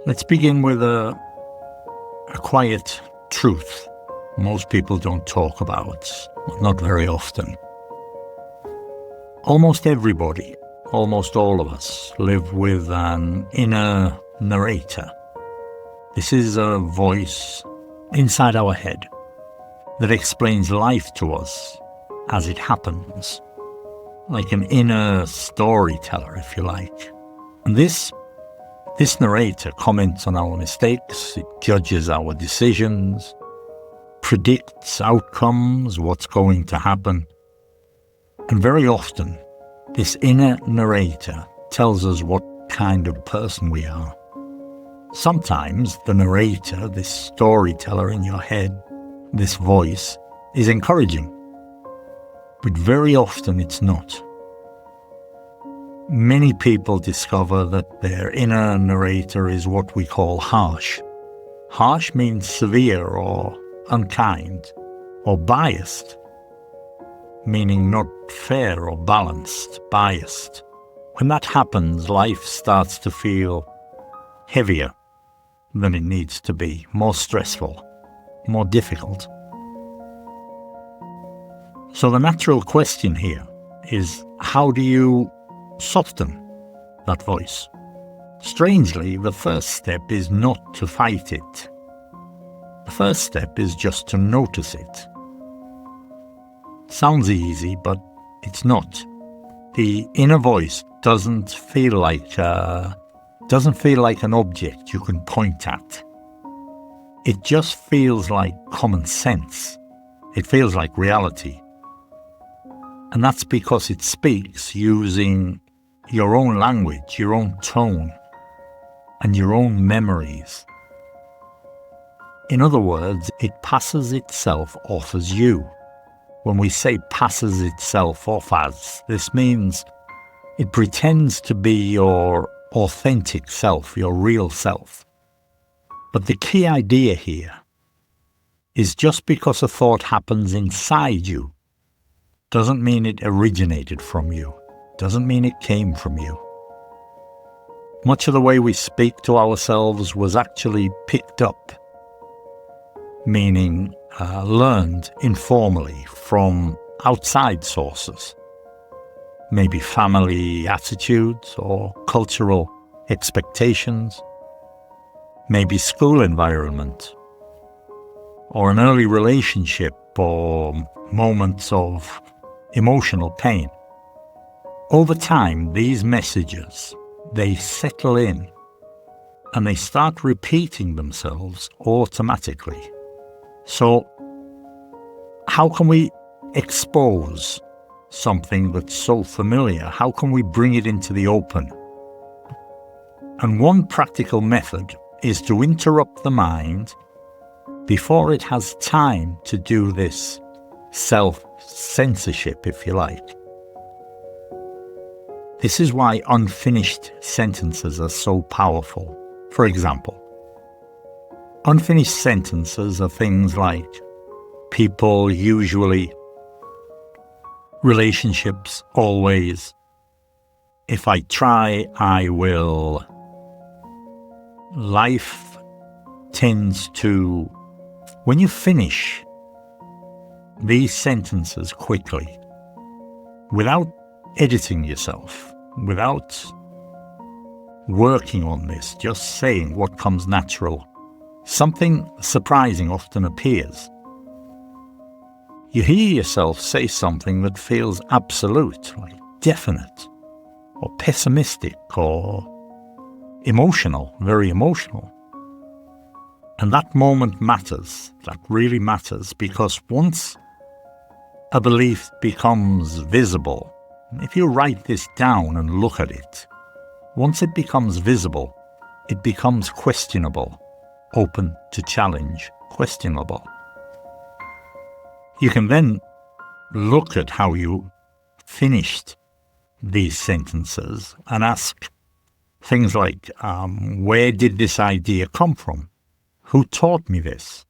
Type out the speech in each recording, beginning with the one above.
Let's begin with a quiet truth most people don't talk about, not very often. Almost everybody, almost all of us, live with an inner narrator. This is a voice inside our head that explains life to us as it happens, like an inner storyteller, if you like. And this narrator comments on our mistakes, it judges our decisions, predicts outcomes, what's going to happen. And very often, this inner narrator tells us what kind of person we are. Sometimes the narrator, this storyteller in your head, this voice, is encouraging, but very often it's not. Many people discover that their inner narrator is what we call harsh. Harsh means severe or unkind or biased, meaning not fair or balanced, biased. When that happens, life starts to feel heavier than it needs to be, more stressful, more difficult. So the natural question here is, how do you soften that voice? Strangely, the first step is not to fight it. The first step is just to notice it. Sounds easy, but it's not. The inner voice doesn't feel like an object you can point at. It just feels like common sense. It feels like reality. And that's because it speaks using your own language, your own tone, and your own memories. In other words, it passes itself off as you. When we say passes itself off as, this means it pretends to be your authentic self, your real self. But the key idea here is just because a thought happens inside you doesn't mean it originated from you, doesn't mean it came from you. Much of the way we speak to ourselves was actually picked up, meaning learned informally from outside sources, maybe family attitudes or cultural expectations, maybe school environment, or an early relationship or moments of emotional pain. Over time, these messages, they settle in and they start repeating themselves automatically. So, how can we expose something that's so familiar? How can we bring it into the open? And one practical method is to interrupt the mind before it has time to do this self-censorship, if you like. This is why unfinished sentences are so powerful. For example, unfinished sentences are things like people usually, relationships always, if I try, I will, life tends to. When you finish these sentences quickly, without editing yourself, without working on this, just saying what comes natural, something surprising often appears. You hear yourself say something that feels absolute, like definite, or pessimistic, or emotional, very emotional. And that moment matters, that really matters, because once a belief becomes visible, if you write this down and look at it, once it becomes visible, it becomes questionable, open to challenge, questionable. You can then look at how you finished these sentences and ask things like, where did this idea come from? Who taught me this?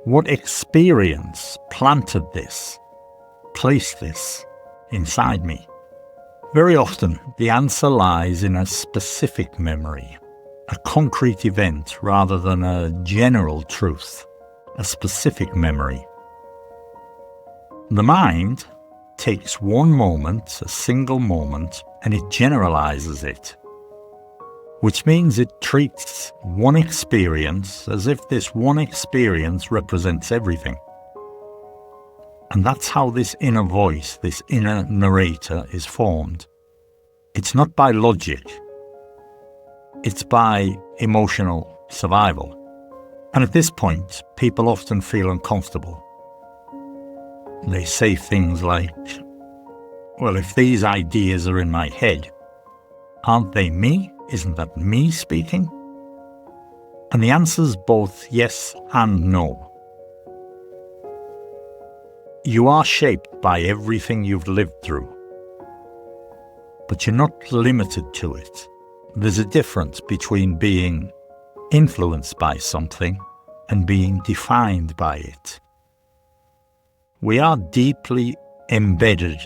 What experience planted this, placed this inside me? Very often, the answer lies in a specific memory, a concrete event rather than a general truth, a specific memory. The mind takes one moment, a single moment, and it generalizes it, which means it treats one experience as if this one experience represents everything. And that's how this inner voice, this inner narrator is formed. It's not by logic, it's by emotional survival. And at this point, people often feel uncomfortable. They say things like, well, if these ideas are in my head, aren't they me? Isn't that me speaking? And the answer's both yes and no. You are shaped by everything you've lived through, but you're not limited to it. There's a difference between being influenced by something and being defined by it. We are deeply embedded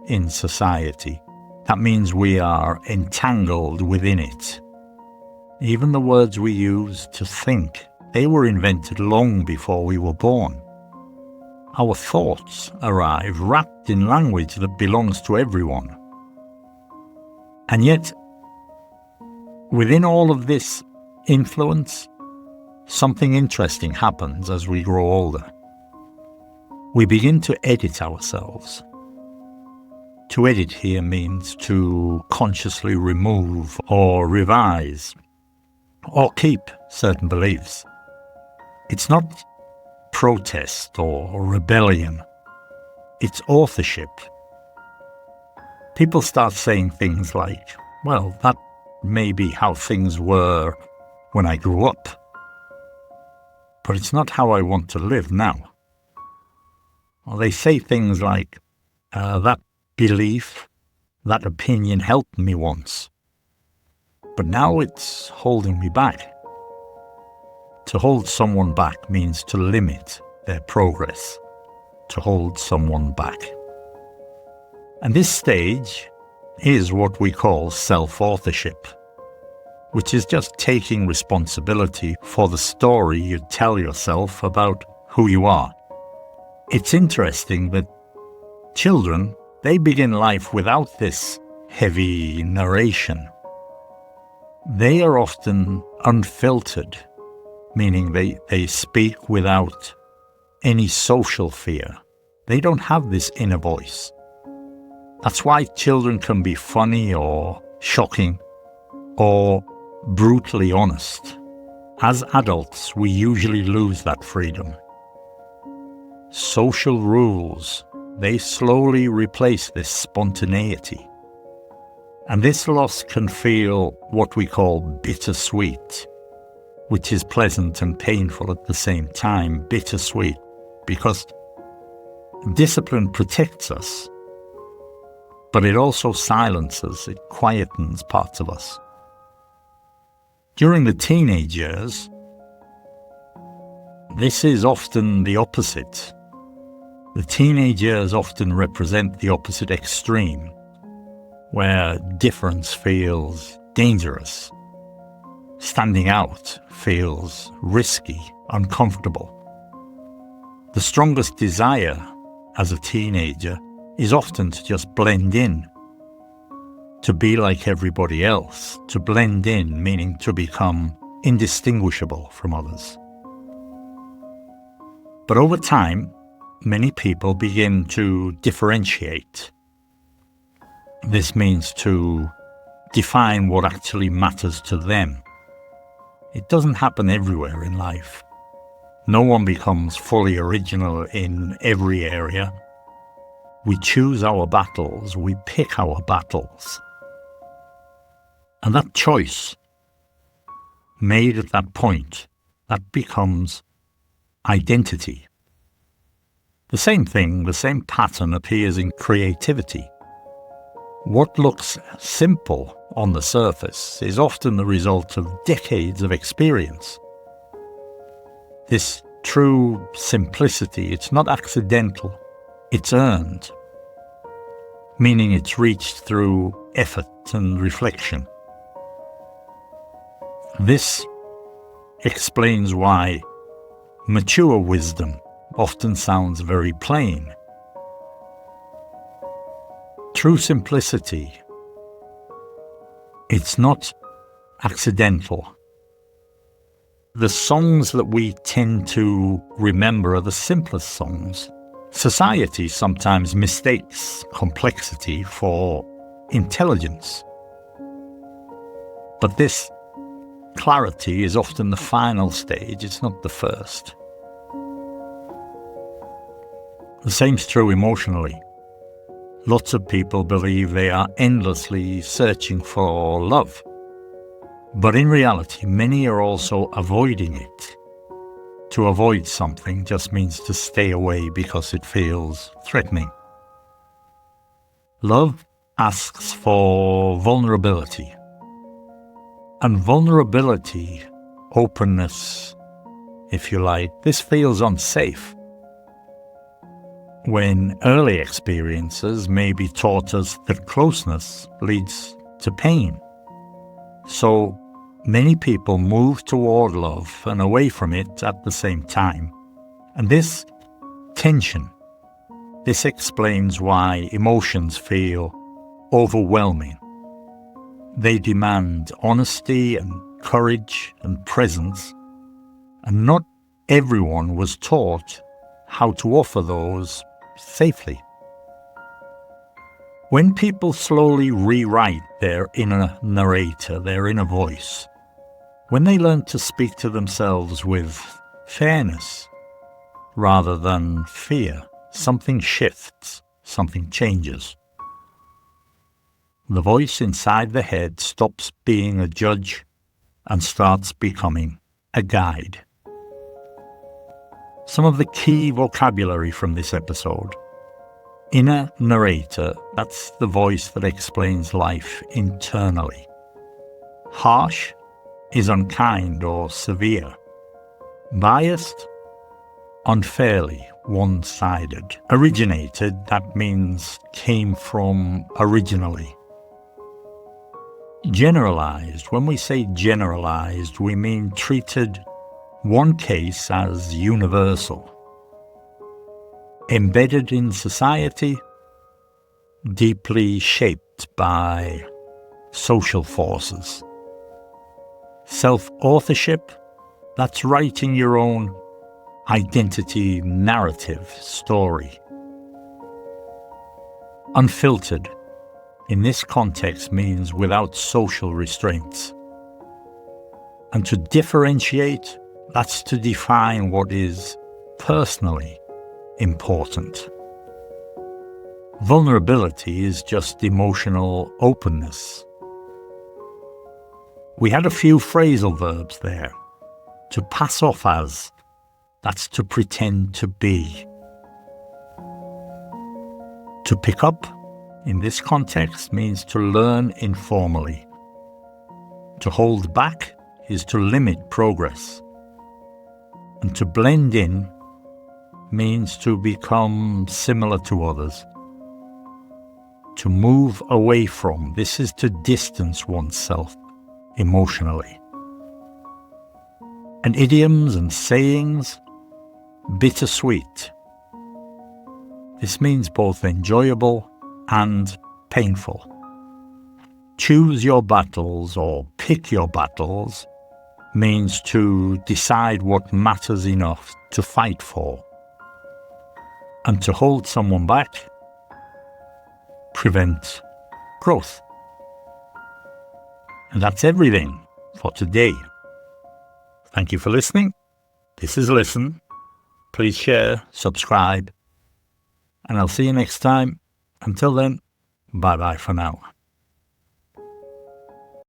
in society. That means we are entangled within it. Even the words we use to think, they were invented long before we were born. Our thoughts arrive wrapped in language that belongs to everyone. And yet, within all of this influence, something interesting happens as we grow older. We begin to edit ourselves. To edit here means to consciously remove or revise or keep certain beliefs. It's not protest or rebellion. It's authorship. People start saying things like, well, that may be how things were when I grew up, but it's not how I want to live now. Or they say things like, that belief, that opinion helped me once, but now it's holding me back. To hold someone back means to limit their progress, to hold someone back. And this stage is what we call self-authorship, which is just taking responsibility for the story you tell yourself about who you are. It's interesting that children, they begin life without this heavy narration. They are often unfiltered, meaning they speak without any social fear. They don't have this inner voice. That's why children can be funny or shocking or brutally honest. As adults, we usually lose that freedom. Social rules, they slowly replace this spontaneity. And this loss can feel what we call bittersweet, which is pleasant and painful at the same time. Bittersweet, because discipline protects us, but it also silences, it quietens parts of us. During the teenage years, this is often the opposite. The teenage years often represent the opposite extreme, where difference feels dangerous. Standing out feels risky, uncomfortable. The strongest desire as a teenager is often to just blend in, to be like everybody else, to blend in, meaning to become indistinguishable from others. But over time, many people begin to differentiate. This means to define what actually matters to them. It doesn't happen everywhere in life. No one becomes fully original in every area. We choose our battles, we pick our battles. And that choice, made at that point, that becomes identity. The same thing, the same pattern appears in creativity. What looks simple on the surface is often the result of decades of experience. This true simplicity, it's not accidental, it's earned, meaning it's reached through effort and reflection. This explains why mature wisdom often sounds very plain. True simplicity, it's not accidental. The songs that we tend to remember are the simplest songs. Society sometimes mistakes complexity for intelligence. But this clarity is often the final stage, it's not the first. The same's true emotionally. Lots of people believe they are endlessly searching for love. But in reality, many are also avoiding it. To avoid something just means to stay away because it feels threatening. Love asks for vulnerability. And vulnerability, openness, if you like, this feels unsafe. When early experiences maybe taught us that closeness leads to pain. So many people move toward love and away from it at the same time. And this tension, this explains why emotions feel overwhelming. They demand honesty and courage and presence, and not everyone was taught how to offer those safely. When people slowly rewrite their inner narrator, their inner voice, when they learn to speak to themselves with fairness rather than fear, something shifts, something changes. The voice inside the head stops being a judge and starts becoming a guide. Some of the key vocabulary from this episode. Inner narrator, that's the voice that explains life internally. Harsh is unkind or severe. Biased, unfairly, one-sided. Originated, that means came from originally. Generalized, when we say generalized, we mean treated one case as universal. Embedded in society, deeply shaped by social forces. Self-authorship, that's writing your own identity narrative story. Unfiltered, in this context, means without social restraints. And to differentiate, that's to define what is personally important. Vulnerability is just emotional openness. We had a few phrasal verbs there. To pass off as, that's to pretend to be. To pick up, in this context, means to learn informally. To hold back is to limit progress. And to blend in means to become similar to others. To move away from, this is to distance oneself emotionally. And idioms and sayings, bittersweet. This means both enjoyable and painful. Choose your battles or pick your battles means to decide what matters enough to fight for. And to hold someone back prevents growth. And that's everything for today. Thank you for listening. This is Listen. Please share, subscribe, and I'll see you next time. Until then, bye-bye for now.